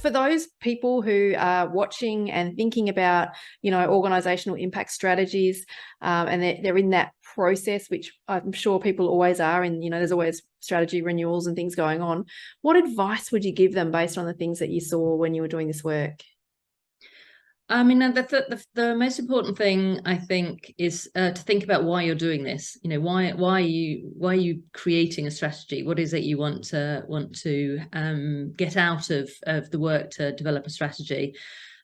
for those people who are watching and thinking about, organisational impact strategies, and they're in that process, which I'm sure people always are, and there's always strategy renewals and things going on, what advice would you give them based on the things that you saw when you were doing this work? I mean, the most important thing, I think, is to think about why you're doing this. Why are you creating a strategy? What is it you want to get out of the work to develop a strategy?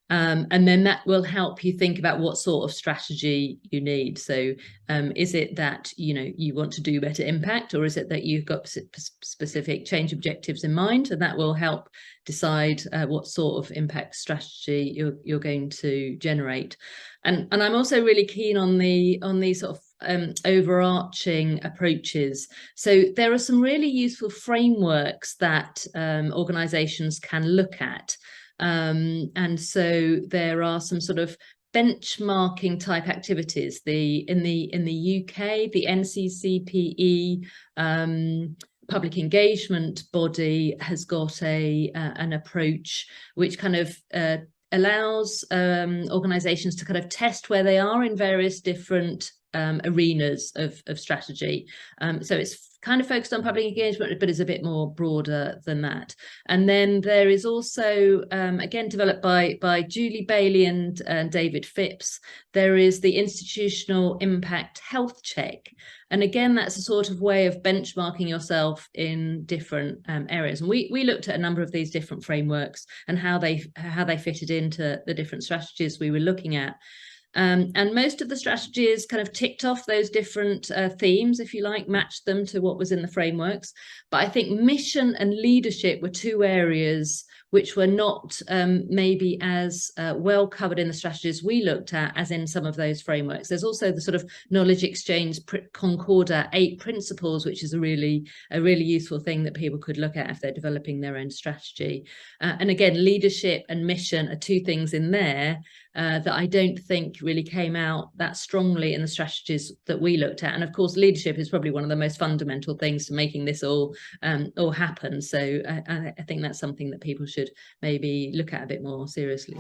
And then that will help you think about what sort of strategy you need. So is it that you want to do better impact, or is it that you've got specific change objectives in mind? And that will help decide what sort of impact strategy you're going to generate. And I'm also really keen on these sort of overarching approaches. So there are some really useful frameworks that organizations can look at. And so there are some sort of benchmarking type activities. In the UK, the NCCPE public engagement body has got an approach which kind of allows organizations to kind of test where they are in various different arenas of strategy. So it's kind of focused on public engagement, but is a bit more broader than that. And then there is also, again, developed by Julie Bailey and David Phipps, there is the Institutional Impact Health Check. And again, that's a sort of way of benchmarking yourself in different areas. And we looked at a number of these different frameworks and how they fitted into the different strategies we were looking at. And most of the strategies kind of ticked off those different themes, if you like, matched them to what was in the frameworks. But I think mission and leadership were two areas which were not maybe as well covered in the strategies we looked at as in some of those frameworks. There's also the sort of knowledge exchange Concorda 8 principles, which is a really useful thing that people could look at if they're developing their own strategy. And again, leadership and mission are two things in there that I don't think really came out that strongly in the strategies that we looked at. And of course, leadership is probably one of the most fundamental things to making this all happen. So I think that's something that people should maybe look at a bit more seriously.